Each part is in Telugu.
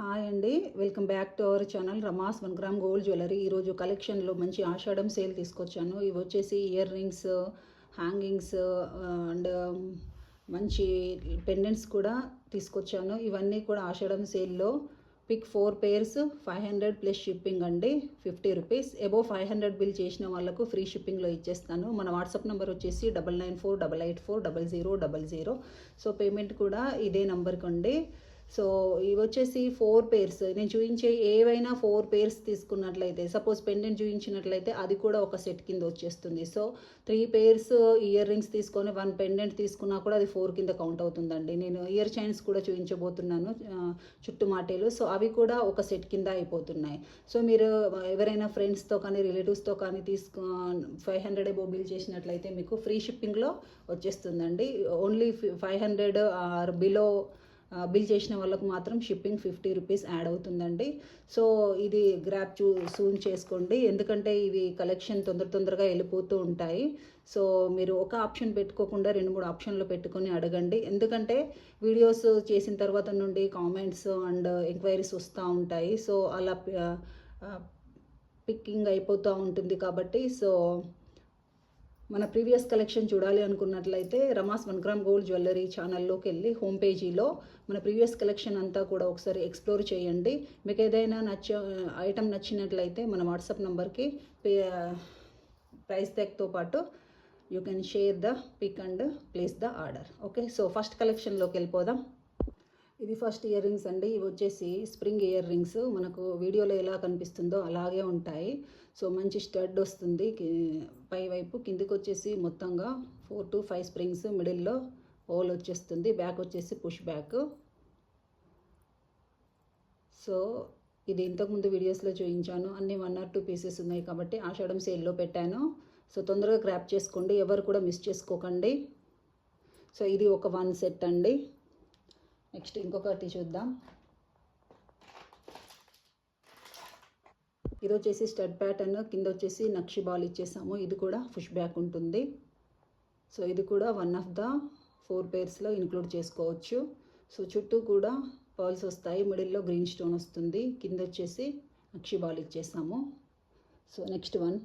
హాయ్ అండి, welcome back to our channel Rama's 1 gram gold jewellery. ఈరోజు కలెక్షన్లో మంచి ఆషాఢం సేల్ తీసుకొచ్చాను. ఇవి వచ్చేసి ఇయర్ రింగ్స్, హ్యాంగింగ్స్ అండ్ మంచి పెండెంట్స్ కూడా తీసుకొచ్చాను. ఇవన్నీ కూడా ఆషాఢం సేల్లో. పిక్ 4 pairs 500 ప్లస్ షిప్పింగ్ అండి, 50 రూపీస్. అబోవ్ 500 బిల్ చేసిన వాళ్ళకు ఫ్రీ షిప్పింగ్లో ఇచ్చేస్తాను. మన వాట్సాప్ నెంబర్ వచ్చేసి 9948840000. సో పేమెంట్ కూడా ఇదే నెంబర్కి అండి. సో ఇవి వచ్చేసి 4 pairs. నేను చూపించే ఏవైనా 4 pairs తీసుకున్నట్లయితే, సపోజ్ పెండెంట్ చూపించినట్లయితే అది కూడా ఒక సెట్ కింద వచ్చేస్తుంది. సో 3 pairs ఇయర్ రింగ్స్ తీసుకొని 1 పెండెంట్ తీసుకున్నా కూడా అది 4 కింద కౌంట్ అవుతుందండి. నేను ఇయర్ చైన్స్ కూడా చూపించబోతున్నాను, చుట్టు మాటేలు. సో అవి కూడా ఒక సెట్ కింద అయిపోతున్నాయి. సో మీరు ఎవరైనా ఫ్రెండ్స్తో కానీ రిలేటివ్స్తో కానీ 500 అబోవ్ బిల్ చేసినట్లయితే మీకు ఫ్రీ షిప్పింగ్లో వచ్చేస్తుందండి. ఓన్లీ 500 ఆర్ బిలో బిల్ చేసిన వాళ్ళకు మాత్రం షిప్పింగ్ 50 రూపీస్ యాడ్ అవుతుందండి. సో ఇది గ్రాప్ సూన్ చేసుకోండి, ఎందుకంటే ఇవి కలెక్షన్ తొందరగా వెళ్ళిపోతూ ఉంటాయి. సో మీరు ఒక ఆప్షన్ పెట్టుకోకుండా 2-3 ఆప్షన్లు పెట్టుకొని అడగండి, ఎందుకంటే వీడియోస్ చేసిన తర్వాత నుండి కామెంట్స్ అండ్ ఎంక్వైరీస్ వస్తూ ఉంటాయి. సో అలా పిక్కింగ్ అయిపోతూ ఉంటుంది. కాబట్టి సో మన ప్రీవియస్ కలెక్షన్ చూడాలి అనుకున్నట్లయితే రమాస్ 1 గ్రామ్ గోల్డ్ జ్యువెలరీ ఛానల్లోకి వెళ్ళి హోమ్ పేజీలో మన ప్రీవియస్ కలెక్షన్ అంతా కూడా ఒకసారి ఎక్స్ప్లోర్ చేయండి. మీకు ఏదైనా ఐటమ్ నచ్చినట్లయితే మన వాట్సాప్ నెంబర్కి ప్రైస్ ట్యాగ్తో పాటు you can share the pic and place the order. Okay, so first కలెక్షన్లోకి వెళ్ళిపోదాం. ఇది ఫస్ట్ ఇయర్ రింగ్స్ అండి. ఇవి వచ్చేసి స్ప్రింగ్ ఇయర్ రింగ్స్. మనకు వీడియోలో ఎలా కనిపిస్తుందో అలాగే ఉంటాయి. సో మంచి స్టడ్ వస్తుంది పై వైపు, కిందికి వచ్చేసి మొత్తంగా 4 to 5 స్ప్రింగ్స్, మిడిల్లో హోల్ వచ్చేస్తుంది. బ్యాక్ వచ్చేసి పుష్ బ్యాక్. సో ఇది ఇంతకుముందు వీడియోస్లో చూపించాను, అన్ని 1 or 2 పీసెస్ ఉన్నాయి కాబట్టి ఆషాఢం సేల్లో పెట్టాను. సో తొందరగా గ్రాప్ చేసుకోండి, ఎవరు కూడా మిస్ చేసుకోకండి. సో ఇది ఒక 1 సెట్ అండి. నెక్స్ట్ ఇంకొకటి చూద్దాం. ఇది వచ్చేసి స్టడ్ ప్యాటర్న్, కింద వచ్చేసి నక్షి బాల్ ఇచ్చేసాము. ఇది కూడా పుష్ బ్యాక్ ఉంటుంది. సో ఇది కూడా 1 of the 4 pairsలో ఇంక్లూడ్ చేసుకోవచ్చు. సో చుట్టూ కూడా పర్ల్స్ వస్తాయి, మిడిల్లో గ్రీన్ స్టోన్ వస్తుంది, కింద వచ్చేసి నక్షి బాల్ ఇచ్చేసాము. సో నెక్స్ట్ వన్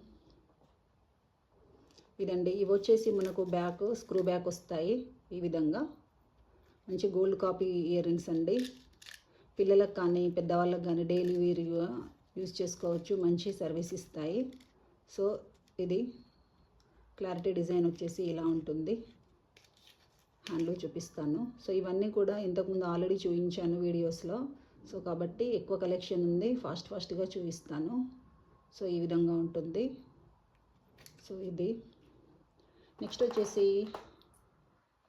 ఇదండి. ఇవి వచ్చేసి మనకు బ్యాక్ స్క్రూ బ్యాక్ వస్తాయి ఈ విధంగా. మంచి గోల్డ్ కాపీ ఇయర్ రింగ్స్ అండి. పిల్లలకు కానీ పెద్దవాళ్ళకి కానీ డైలీ వేర్గా యూజ్ చేసుకోవచ్చు, మంచి సర్వీస్ ఇస్తాయి. సో ఇది క్లారిటీ డిజైన్ వచ్చేసి ఇలా ఉంటుంది. హ్యాండ్లో చూపిస్తాను. సో ఇవన్నీ కూడా ఇంతకుముందు ఆల్రెడీ చూపించాను వీడియోస్లో. సో కాబట్టి ఎక్కువ కలెక్షన్ ఉంది, ఫాస్ట్గా చూపిస్తాను. సో ఈ విధంగా ఉంటుంది. సో ఇది నెక్స్ట్ వచ్చేసి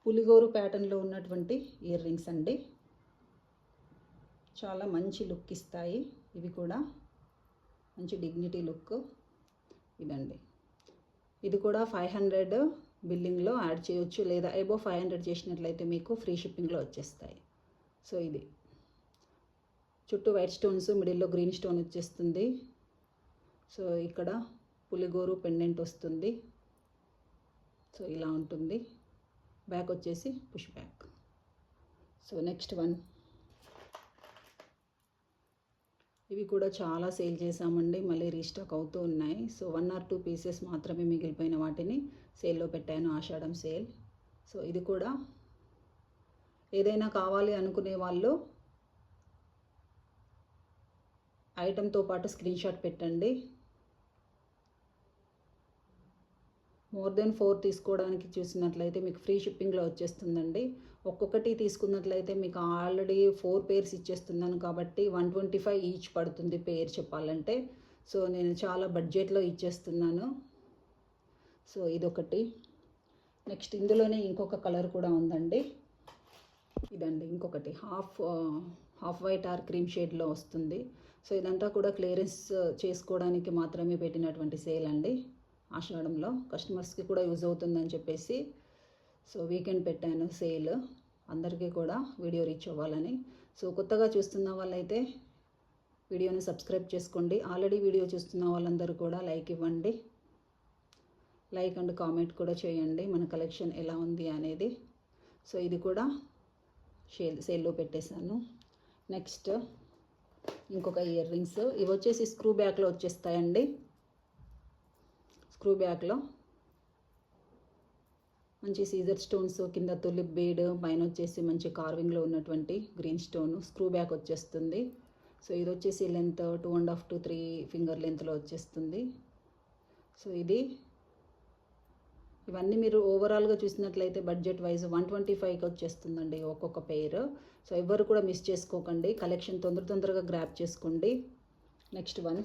పులిగోరు ప్యాటర్న్లో ఉన్నటువంటి ఇయర్ రింగ్స్ అండి. చాలా మంచి లుక్ ఇస్తాయి. ఇవి కూడా మంచి డిగ్నిటీ లుక్. ఇదండి, ఇది కూడా 500 బిల్లింగ్లో యాడ్ చేయొచ్చు, లేదా అబోవ్ 500 చేసినట్లయితే మీకు ఫ్రీ షిప్పింగ్లో వచ్చేస్తాయి. సో ఇది చుట్టూ వైట్ స్టోన్స్, మిడిల్లో గ్రీన్ స్టోన్ వచ్చేస్తుంది. సో ఇక్కడ పులిగోరు పెండెంట్ వస్తుంది. సో ఇలా ఉంటుంది. బ్యాక్ వచ్చేసి push back. So next one, ఇవి కూడా చాలా సేల్ చేసామండి, మళ్ళీ రీస్టాక్ అవుతూ ఉన్నాయి. సో 1 or 2 పీసెస్ మాత్రమే మిగిలిపోయిన వాటిని సేల్లో పెట్టాను, ఆషాఢం సేల్. సో ఇది కూడా ఏదైనా కావాలి అనుకునే వాళ్ళు ఐటెంతో పాటు స్క్రీన్ షాట్ పెట్టండి. మోర్ దెన్ 4 తీసుకోవడానికి చూసినట్లయితే మీకు ఫ్రీ షిప్పింగ్లో వచ్చేస్తుందండి. ఒక్కొక్కటి తీసుకున్నట్లయితే మీకు ఆల్రెడీ 4 pairs ఇచ్చేస్తున్నాను కాబట్టి 125 ఈచ్ పడుతుంది పేర్ చెప్పాలంటే. సో నేను చాలా బడ్జెట్లో ఇచ్చేస్తున్నాను. సో ఇదొకటి. నెక్స్ట్ ఇందులోనే ఇంకొక కలర్ కూడా ఉందండి. ఇదండి ఇంకొకటి హాఫ్ వైట్ ఆర్ క్రీమ్ షేడ్లో వస్తుంది. సో ఇదంతా కూడా క్లియరెన్స్ చేసుకోవడానికి మాత్రమే పెట్టినటువంటి సేల్ అండి. ఆషాఢంలో కస్టమర్స్కి కూడా యూజ్ అవుతుందని చెప్పేసి సో వీకెండ్ పెట్టాను సేల్, అందరికీ కూడా వీడియో రీచ్ అవ్వాలని. సో కొత్తగా చూస్తున్న వాళ్ళైతే వీడియోని సబ్స్క్రైబ్ చేసుకోండి. ఆల్రెడీ వీడియో చూస్తున్న వాళ్ళందరూ కూడా లైక్ ఇవ్వండి, లైక్ అండ్ కామెంట్ కూడా చేయండి మన కలెక్షన్ ఎలా ఉంది అనేది. సో ఇది కూడా సేల్లో పెట్టేశాను. నెక్స్ట్ ఇంకొక ఇయర్ రింగ్స్. ఇవి వచ్చేసి స్క్రూ బ్యాక్లో వచ్చేస్తాయండి. స్క్రూ బ్యాక్లో మంచి సీజర్ స్టోన్స్, కింద తులిప్ బీడ్, పైన వచ్చేసి మంచి కార్వింగ్లో ఉన్నటువంటి గ్రీన్ స్టోన్. స్క్రూ బ్యాక్ వచ్చేస్తుంది. సో ఇది వచ్చేసి లెంత్ 2.5 to 3 ఫింగర్ లెంత్లో వచ్చేస్తుంది. సో ఇవన్నీ మీరు ఓవరాల్గా చూసినట్లయితే బడ్జెట్ వైజ్ 125కి వచ్చేస్తుందండి ఒక్కొక్క పెయిర్. సో ఎవరు కూడా మిస్ చేసుకోకండి, కలెక్షన్ తొందరగా గ్రాప్ చేసుకోండి. నెక్స్ట్ వన్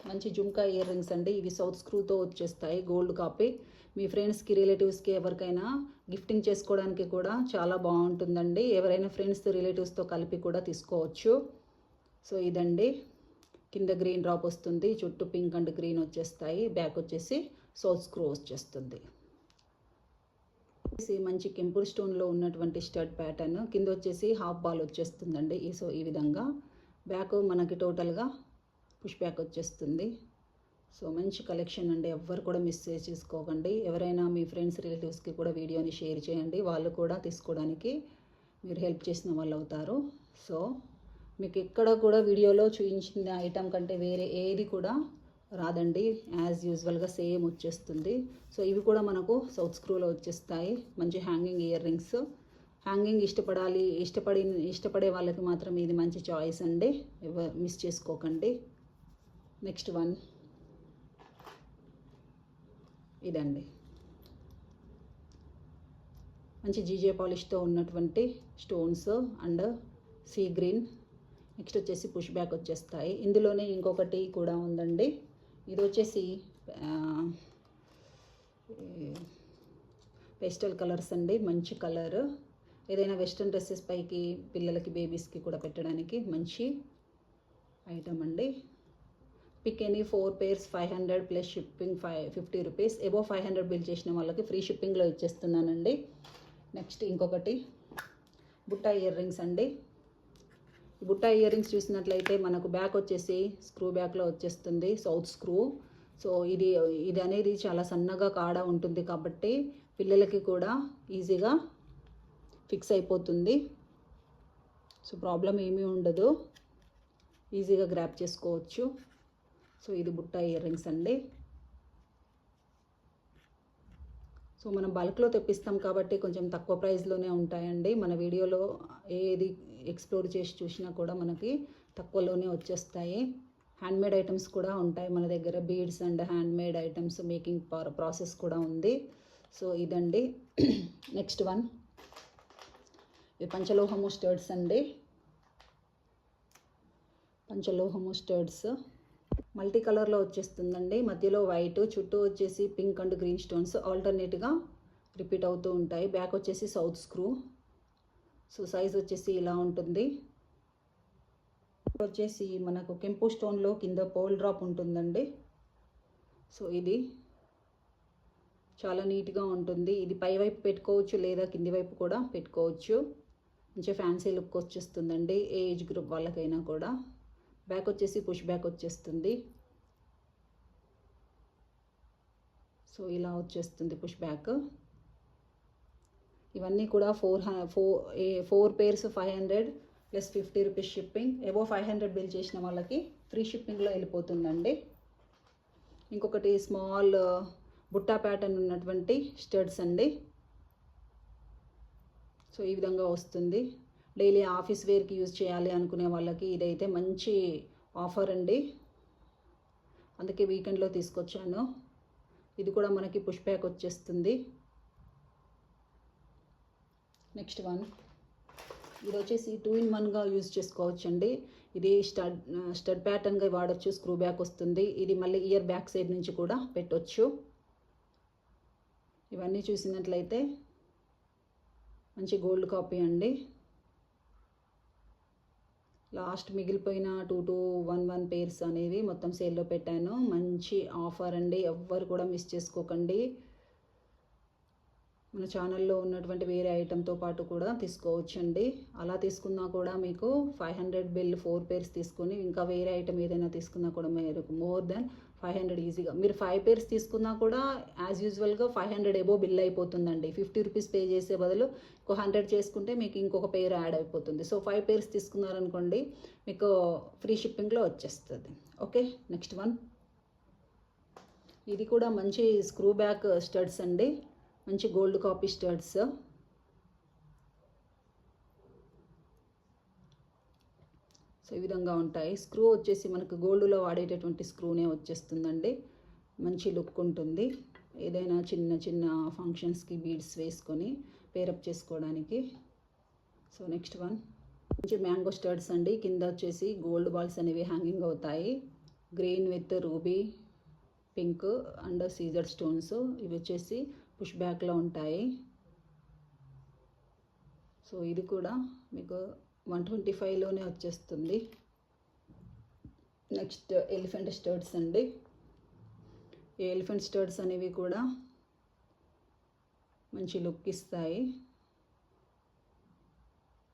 మంచి జుమ్కా ఇయర్ రింగ్స్ అండి. ఇవి సౌత్ స్క్రూతో వచ్చేస్తాయి, గోల్డ్ కాపీ. మీ ఫ్రెండ్స్కి, రిలేటివ్స్కి ఎవరికైనా గిఫ్టింగ్ చేసుకోవడానికి కూడా చాలా బాగుంటుందండి. ఎవరైనా ఫ్రెండ్స్ రిలేటివ్స్తో కలిపి కూడా తీసుకోవచ్చు. సో ఇదండి, కింద గ్రీన్ డ్రాప్ వస్తుంది, చుట్టూ పింక్ అండ్ గ్రీన్ వచ్చేస్తాయి. బ్యాక్ వచ్చేసి సౌత్ స్క్రూ వచ్చేస్తుంది. మంచి కెంపుల్ స్టోన్లో ఉన్నటువంటి స్టడ్ ప్యాటర్న్, కింద వచ్చేసి హాఫ్ బాల్ వచ్చేస్తుందండి. సో ఈ విధంగా బ్యాక్ మనకి టోటల్గా పుష్ బ్యాక్ వచ్చేస్తుంది. సో మంచి కలెక్షన్ అండి, ఎవ్వరు కూడా మిస్ చేసుకోకండి. ఎవరైనా మీ ఫ్రెండ్స్, రిలేటివ్స్కి కూడా వీడియోని షేర్ చేయండి, వాళ్ళు కూడా తీసుకోవడానికి మీరు హెల్ప్ చేసిన వాళ్ళు అవుతారు. సో మీకు ఎక్కడ కూడా వీడియోలో చూపించిన ఐటమ్ కంటే వేరే ఏది కూడా రాదండి, యాజ్ యూజువల్గా సేమ్ వచ్చేస్తుంది. సో ఇవి కూడా మనకు సౌత్ స్క్రూలో వచ్చేస్తాయి. మంచి హ్యాంగింగ్ ఇయర్ రింగ్స్. హ్యాంగింగ్ ఇష్టపడే వాళ్ళకి మాత్రం ఇది మంచి చాయిస్ అండి, మిస్ చేసుకోకండి. నెక్స్ట్ వన్ ఇదండి, మంచి జీజే పాలిష్తో ఉన్నటువంటి stones and sea green. Next వచ్చేసి పుష్ బ్యాక్ వచ్చేస్తాయి. ఇందులోనే ఇంకొకటి కూడా ఉందండి. ఇది వచ్చేసి పేస్టల్ కలర్స్ అండి, మంచి కలర్. ఏదైనా వెస్ట్రన్ డ్రెస్సెస్ పైకి, పిల్లలకి, బేబీస్కి కూడా పెట్టడానికి మంచి ఐటమ్ అండి. Pick any 4 pairs 500 plus shipping 50 rupees. Above 500 bill చేసిన వాళ్ళకి ఫ్రీ షిప్పింగ్లో ఇచ్చేస్తున్నానండి. నెక్స్ట్ ఇంకొకటి బుట్టా ఇయర్ రింగ్స్ అండి. ఈ బుట్టా ఇయర్ రింగ్స్ చూసినట్లయితే మనకు బ్యాక్ వచ్చేసి స్క్రూ బ్యాక్లో వచ్చేస్తుంది, సౌత్ స్క్రూ. సో ఇది అనేది చాలా సన్నగా కాడ ఉంటుంది కాబట్టి పిల్లలకి కూడా ఈజీగా ఫిక్స్ అయిపోతుంది. సో ప్రాబ్లం ఏమీ ఉండదు, ఈజీగా గ్రాప్ చేసుకోవచ్చు. సో ఇది బుట్టా ఇయర్ రింగ్స్ అండి. సో మనం బల్క్లో తెప్పిస్తాం కాబట్టి కొంచెం తక్కువ ప్రైస్లోనే ఉంటాయండి. మన వీడియోలో ఏది ఎక్స్ప్లోర్ చేసి చూసినా కూడా మనకి తక్కువలోనే వచ్చేస్తాయి. హ్యాండ్మేడ్ ఐటమ్స్ కూడా ఉంటాయి మన దగ్గర, beads and handmade items making process కూడా ఉంది. సో ఇదండి. నెక్స్ట్ వన్ ఇది పంచలోహము స్టర్డ్స్ అండి. పంచలోహము స్టర్డ్స్ మల్టీ కలర్లో వచ్చేస్తుందండి. మధ్యలో వైట్, చుట్టూ వచ్చేసి పింక్ అండ్ గ్రీన్ స్టోన్స్ ఆల్టర్నేట్గా రిపీట్ అవుతూ ఉంటాయి. బ్యాక్ వచ్చేసి సౌత్ స్క్రూ. సో సైజ్ వచ్చేసి ఇలా ఉంటుంది. వచ్చేసి మనకు కెంపు స్టోన్లో కింద పోల్ డ్రాప్ ఉంటుందండి. సో ఇది చాలా నీట్గా ఉంటుంది. ఇది పై వైపు పెట్టుకోవచ్చు లేదా కింది వైపు కూడా పెట్టుకోవచ్చు. మంచి ఫ్యాన్సీ లుక్ వచ్చేస్తుందండి ఏ ఏజ్ గ్రూప్ వాళ్ళకైనా కూడా. బ్యాక్ వచ్చేసి పుష్ బ్యాక్ వచ్చేస్తుంది. సో ఇలా వచ్చేస్తుంది పుష్ బ్యాక్. ఇవన్నీ కూడా 4 pairs 500 plus 50 rupees shipping. Above 500 bill చేసిన వాళ్ళకి ఫ్రీ షిప్పింగ్లో వెళ్ళిపోతుందండి. ఇంకొకటి స్మాల్ బుట్టా ప్యాటర్న్ ఉన్నటువంటి స్టడ్స్ అండి. సో ఈ విధంగా వస్తుంది. డైలీ ఆఫీస్ వేర్కి యూజ్ చేయాలి అనుకునే వాళ్ళకి ఇదైతే మంచి ఆఫర్ అండి, అందుకే వీకెండ్లో తీసుకొచ్చాను. ఇది కూడా మనకి పుష్ బ్యాక్ వచ్చేస్తుంది. నెక్స్ట్ వన్ ఇది వచ్చేసి 2-in-1గా యూజ్ చేసుకోవచ్చు అండి. ఇది స్టడ్ ప్యాటర్న్గా వాడచ్చు, స్క్రూ బ్యాక్ వస్తుంది. ఇది మళ్ళీ ఇయర్ బ్యాక్ సైడ్ నుంచి కూడా పెట్టవచ్చు. ఇవన్నీ చూసినట్లయితే మంచి గోల్డ్ కాపీ అండి. లాస్ట్ మిగిలిపోయిన 2 to 1 pairs అనేవి మొత్తం సేల్లో పెట్టాను. మంచి ఆఫర్ అండి, ఎవ్వరు కూడా మిస్ చేసుకోకండి. మన ఛానల్లో ఉన్నటువంటి వేరే ఐటెంతో పాటు కూడా తీసుకోవచ్చండి. అలా తీసుకున్నా కూడా మీకు 500 బిల్ 4 పేర్స్ తీసుకొని ఇంకా వేరే ఐటెం ఏదైనా తీసుకున్నా కూడా మీరు మోర్ దెన్ 500 ఈజీగా. మీరు 5 పేర్స్ తీసుకున్నా కూడా యాజ్ యూజువల్గా 500 ఎబో బిల్ అయిపోతుందండి. 50 రూపీస్ పే చేసే బదులు 100 చేసుకుంటే మీకు ఇంకొక పేర్ యాడ్ అయిపోతుంది. సో 5 పేర్స్ తీసుకున్నారనుకోండి మీకు ఫ్రీ షిప్పింగ్లో వచ్చేస్తుంది. Okay, next one. ఇది కూడా మంచి స్క్రూ బ్యాక్ స్టడ్స్ అండి, మంచి గోల్డ్ కాపీ స్టడ్స్. సో ఈ విధంగా ఉంటాయి. స్క్రూ వచ్చేసి మనకు గోల్డ్లో వాడేటటువంటి స్క్రూనే వచ్చేస్తుందండి. మంచి లుక్ ఉంటుంది. ఏదైనా చిన్న చిన్న ఫంక్షన్స్కి బీడ్స్ వేసుకొని పేరప్ చేసుకోవడానికి. సో నెక్స్ట్ వన్ మంచి మ్యాంగో స్టడ్స్ అండి. కింద వచ్చేసి గోల్డ్ బాల్స్ అనేవి హ్యాంగింగ్ అవుతాయి. Green with ruby, pink and సీజర్ స్టోన్స్. ఇవి వచ్చేసి పుష్ బ్యాక్లో ఉంటాయి. సో ఇది కూడా మీకు 125లోనే వచ్చేస్తుంది. నెక్స్ట్ ఎలిఫెంట్ స్టడ్స్ అండి. ఈ ఎలిఫెంట్ స్టడ్స్ అనేవి కూడా మంచి లుక్ ఇస్తాయి.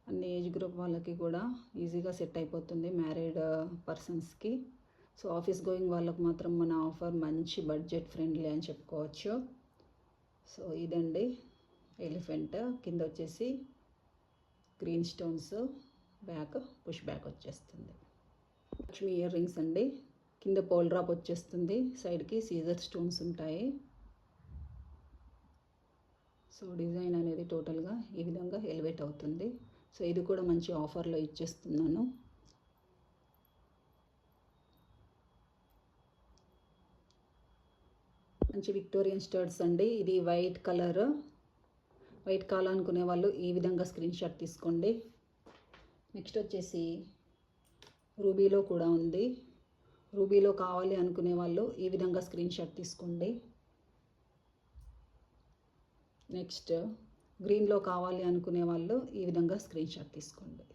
అన్ని ఏజ్ గ్రూప్ వాళ్ళకి కూడా ఈజీగా సెట్ అయిపోతుంది, మ్యారీడ్ పర్సన్స్కి. సో ఆఫీస్ గోయింగ్ వాళ్ళకు మాత్రం మన ఆఫర్ మంచి బడ్జెట్ ఫ్రెండ్లీ అని చెప్పుకోవచ్చు. సో ఇదండి ఎలిఫెంట్. కింద వచ్చేసి green stones, back push back వచ్చేస్తుంది. లక్ష్మి ఇయర్ రింగ్స్ అండి. కింద పోల్ డ్రాప్ వచ్చేస్తుంది, సైడ్కి సీజర్ స్టోన్స్ ఉంటాయి. సో డిజైన్ అనేది టోటల్గా ఈ విధంగా ఎలివేట్ అవుతుంది. సో ఇది కూడా మంచి ఆఫర్లో ఇచ్చేస్తున్నాను. మంచి విక్టోరియన్ స్టడ్స్ అండి. ఇది వైట్ కలర్. వైట్ కావాలనుకునే వాళ్ళు ఈ విధంగా స్క్రీన్ షాట్ తీసుకోండి. నెక్స్ట్ వచ్చేసి రూబీలో కూడా ఉంది. రూబీలో కావాలి అనుకునే వాళ్ళు ఈ విధంగా స్క్రీన్ షాట్ తీసుకోండి. నెక్స్ట్ గ్రీన్లో కావాలి అనుకునే వాళ్ళు ఈ విధంగా స్క్రీన్ షాట్ తీసుకోండి.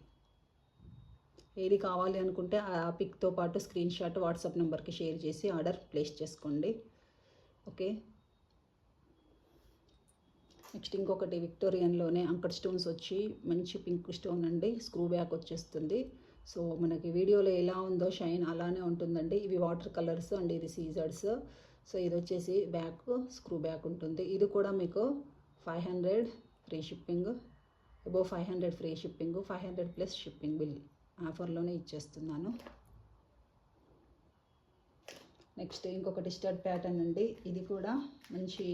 ఏది కావాలి అనుకుంటే ఆ పిక్తో పాటు స్క్రీన్ షాట్ వాట్సాప్ నెంబర్కి షేర్ చేసి ఆర్డర్ ప్లేస్ చేసుకోండి. ఓకే, నెక్స్ట్ ఇంకొకటి విక్టోరియన్లోనే అంకట్ స్టోన్స్ వచ్చి మంచి పింక్ స్టోన్ అండి. స్క్రూ బ్యాక్ వచ్చేస్తుంది. సో మనకి వీడియోలో ఎలా ఉందో షైన్ అలానే ఉంటుందండి. ఇవి వాటర్ కలర్స్ అండ్ ఇది సీజర్స్. సో ఇది వచ్చేసి బ్యాక్ స్క్రూ బ్యాక్ ఉంటుంది. ఇది కూడా మీకు 500 free shipping, above 500 free shipping, 500 plus shipping bill ఆఫర్లోనే ఇచ్చేస్తున్నాను. నెక్స్ట్ ఇంకొకటి స్టడ్ ప్యాటర్న్ అండి. ఇది కూడా మంచి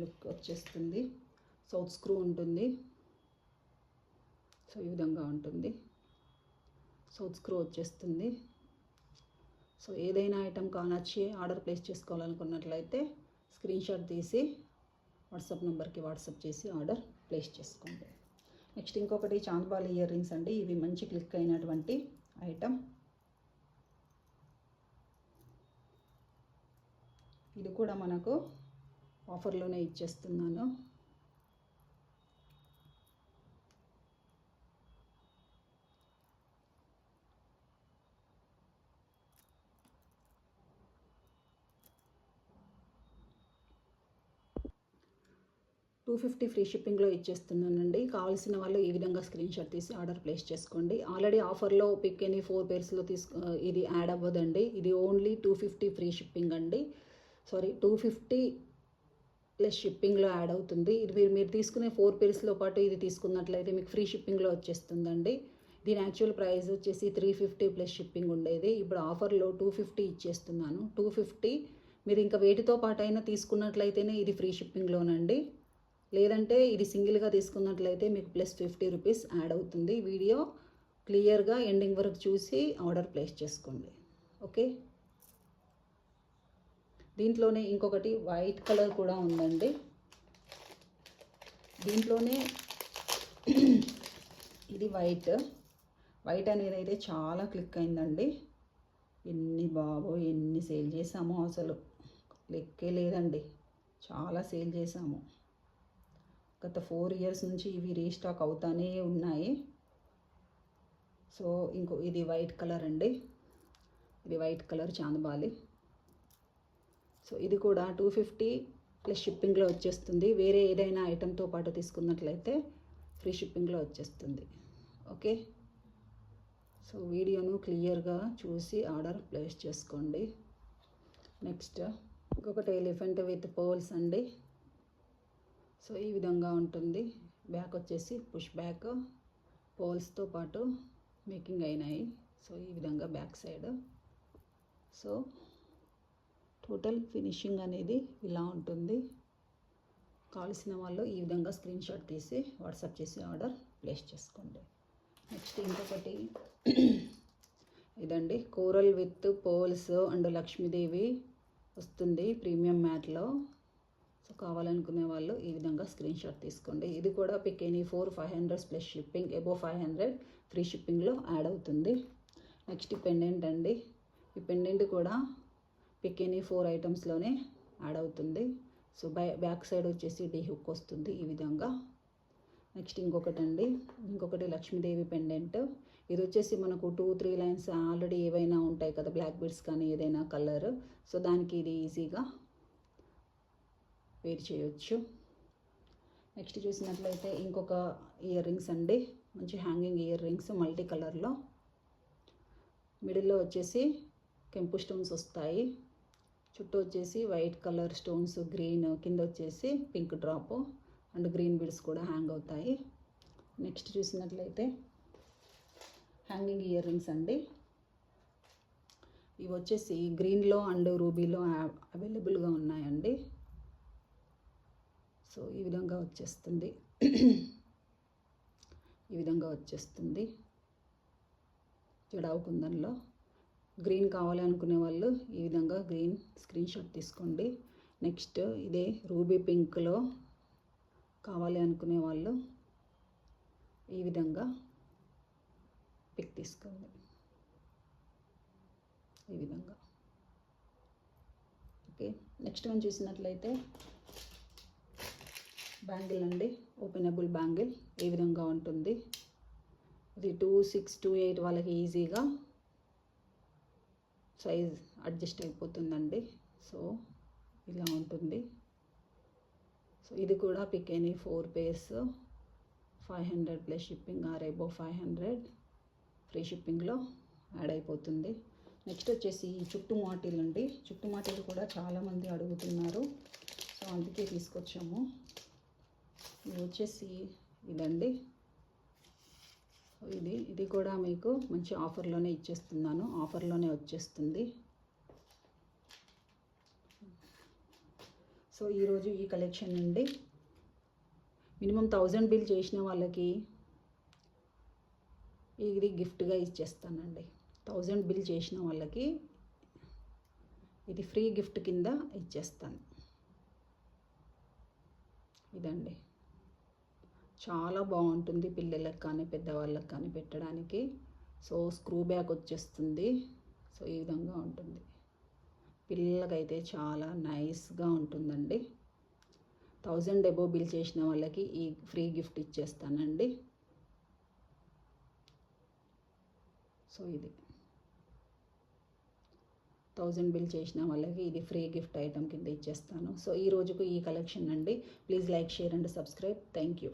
లుక్ వచ్చేస్తుంది. సౌత్ స్క్రూ ఉంటుంది. సో ఈ విధంగా ఉంటుంది. సౌత్ స్క్రూ వచ్చేస్తుంది. సో ఏదైనా ఐటమ్ కానొచ్చి ఆర్డర్ ప్లేస్ చేసుకోవాలనుకున్నట్లయితే స్క్రీన్ షాట్ తీసి వాట్సాప్ నెంబర్కి వాట్సాప్ చేసి ఆర్డర్ ప్లేస్ చేసుకోండి. నెక్స్ట్ ఇంకొకటి చాంద్బాలి ఇయర్ రింగ్స్ అండి. ఇవి మంచి క్లిక్ అయినటువంటి ఐటమ్. ఇది కూడా మనకు ఆఫర్లోనే ఇచ్చేస్తున్నాను. $250 ఫ్రీ షిప్పింగ్లో ఇచ్చేస్తున్నానండి. కావాల్సిన వాళ్ళు ఈ విధంగా స్క్రీన్ షాట్ తీసి ఆర్డర్ ప్లేస్ చేసుకోండి. ఆల్రెడీ ఆఫర్లో పిక్ ఎనీ 4 పేర్స్లో ఇది యాడ్ అవ్వదండి. ఇది ఓన్లీ 250 ఫ్రీ షిప్పింగ్ అండి. సారీ 250 ప్లస్ షిప్పింగ్లో యాడ్ అవుతుంది. ఇది మీరు తీసుకునే 4 పేర్స్లో పాటు ఇది తీసుకున్నట్లయితే మీకు ఫ్రీ షిప్పింగ్లో వచ్చేస్తుందండి. దీని యాక్చువల్ ప్రైస్ వచ్చేసి 350 ప్లస్ షిప్పింగ్ ఉండేది. ఇప్పుడు ఆఫర్లో 250 ఇచ్చేస్తున్నాను. 250 మీరు ఇంకా వేటితో పాటు అయినా తీసుకున్నట్లయితేనే ఇది ఫ్రీ షిప్పింగ్లోనండి. లేదంటే ఇది సింగిల్గా తీసుకున్నట్లయితే మీకు ప్లస్ 50 రూపీస్ యాడ్ అవుతుంది. వీడియో క్లియర్గా ఎండింగ్ వరకు చూసి ఆర్డర్ ప్లేస్ చేసుకోండి. ఓకే, దీంట్లోనే ఇంకొకటి వైట్ కలర్ కూడా ఉందండి. దీంట్లోనే ఇది వైట్ అనేది అయితే చాలా క్లిక్ అయిందండి. ఎన్ని సేల్ చేసామో అసలు లెక్కే లేదండి. చాలా సేల్ చేసాము. గత 4 ఇయర్స్ నుంచి ఇవి రీస్టాక్ అవుతానే ఉన్నాయి. సో ఇది వైట్ కలర్ అండి. ఇది వైట్ కలర్ చాందబాలి. సో ఇది కూడా 250 ప్లస్ షిప్పింగ్లో వచ్చేస్తుంది. వేరే ఏదైనా ఐటెంతో పాటు తీసుకున్నట్లయితే ఫ్రీ షిప్పింగ్లో వచ్చేస్తుంది. ఓకే, సో వీడియోను క్లియర్గా చూసి ఆర్డర్ ప్లేస్ చేసుకోండి. నెక్స్ట్ ఇంకొకటి ఎలిఫెంట్ విత్ పర్ల్స్ అండి. సో ఈ విధంగా ఉంటుంది. బ్యాక్ వచ్చేసి పుష్ బ్యాక్ పర్ల్స్తో పాటు మేకింగ్ అయినాయి. సో ఈ విధంగా back side. So total finishing అనేది ఇలా ఉంటుంది. కావాల్సిన వాళ్ళు ఈ విధంగా స్క్రీన్ షాట్ తీసి వాట్సాప్ చేసి ఆర్డర్ ప్లేస్ చేసుకోండి. నెక్స్ట్ ఇంకొకటి ఇదండి, coral with pearls and Lakshmidevi వస్తుంది ప్రీమియం మ్యాట్లో. సో కావాలనుకునే వాళ్ళు ఈ విధంగా స్క్రీన్ షాట్ తీసుకోండి. ఇది కూడా pick any 500 plus shipping, above 500 free షిప్పింగ్లో యాడ్ అవుతుంది. నెక్స్ట్ పెండెంట్ అండి. ఈ పెండెంట్ కూడా పిక్ ఎనీ 4 ఐటమ్స్లోనే యాడ్ అవుతుంది. సో బ్యాక్ సైడ్ వచ్చేసి డీ హుక్ వస్తుంది ఈ విధంగా. నెక్స్ట్ ఇంకొకటి లక్ష్మీదేవి పెండెంట్. ఇది వచ్చేసి మనకు 2-3 లైన్స్ ఆల్రెడీ ఏవైనా ఉంటాయి కదా, బ్లాక్ బీడ్స్ కానీ ఏదైనా కలర్. సో దానికి ఇది ఈజీగా వేర్ చేయొచ్చు. నెక్స్ట్ చూసినట్లయితే ఇంకొక ఇయర్ రింగ్స్ అండి, మంచి హ్యాంగింగ్ ఇయర్ రింగ్స్ మల్టీ కలర్లో. మిడిల్లో వచ్చేసి కెంపు స్టోన్స్ వస్తాయి, చుట్టూ వచ్చేసి వైట్ కలర్ స్టోన్స్, గ్రీన్, కింద వచ్చేసి pink drop and green beads కూడా హ్యాంగ్ అవుతాయి. నెక్స్ట్ చూసినట్లయితే హ్యాంగింగ్ ఇయర్ రింగ్స్ అండి. ఇవి వచ్చేసి గ్రీన్లో అండ్ రూబీలో అవైలబుల్గా ఉన్నాయండి. సో ఈ విధంగా వచ్చేస్తుంది జడావు కుందన్లో. గ్రీన్ కావాలి అనుకునే వాళ్ళు ఈ విధంగా గ్రీన్ స్క్రీన్ షాట్ తీసుకోండి. నెక్స్ట్ ఇదే రూబీ పింక్లో కావాలి అనుకునే వాళ్ళు ఈ విధంగా పిక్ తీసుకోండి. ఈ విధంగా. ఓకే, నెక్స్ట్ మనం చూసినట్లయితే బ్యాంగిల్ అండి, ఓపెనబుల్ బ్యాంగిల్ ఈ విధంగా ఉంటుంది. ఇది 2-6, 2-8 వాళ్ళకి ఈజీగా సైజ్ అడ్జస్ట్ అయిపోతుందండి. సో ఇలా ఉంటుంది. సో ఇది కూడా pick any 4 pairs 500 plus shipping or above 500 free షిప్పింగ్లో యాడ్ అయిపోతుంది. నెక్స్ట్ వచ్చేసి చుట్టు మాటిల్ అండి. చుట్టు మాటిల్ కూడా చాలామంది అడుగుతున్నారు, సో అందుకే తీసుకొచ్చాము. ఇది వచ్చేసి ఇదండి. ఇది కూడా మీకు మంచి ఆఫర్లోనే ఇచ్చేస్తున్నాను, ఆఫర్లోనే వచ్చేస్తుంది. సో ఈరోజు ఈ కలెక్షన్ నుండి మినిమం 1000 బిల్ చేసిన వాళ్ళకి ఇది గిఫ్ట్గా ఇచ్చేస్తానండి. 1000 బిల్ చేసిన వాళ్ళకి ఇది ఫ్రీ గిఫ్ట్ కింద ఇచ్చేస్తాను. ఇదండి, చాలా బాగుంటుంది పిల్లలకు కానీ పెద్దవాళ్ళకి కానీ పెట్టడానికి. సో స్క్రూ బ్యాక్ వచ్చేస్తుంది. సో ఈ విధంగా ఉంటుంది. పిల్లలకైతే చాలా నైస్గా ఉంటుందండి. 1000 అబోవ్ బిల్ చేసిన వాళ్ళకి ఈ ఫ్రీ గిఫ్ట్ ఇచ్చేస్తానండి. సో ఇది 1000 బిల్ చేసిన వాళ్ళకి ఇది ఫ్రీ గిఫ్ట్ ఐటమ్ కింద ఇచ్చేస్తాను. సో ఈ రోజుకు ఈ కలెక్షన్ అండి. Please like, share and subscribe. Thank you.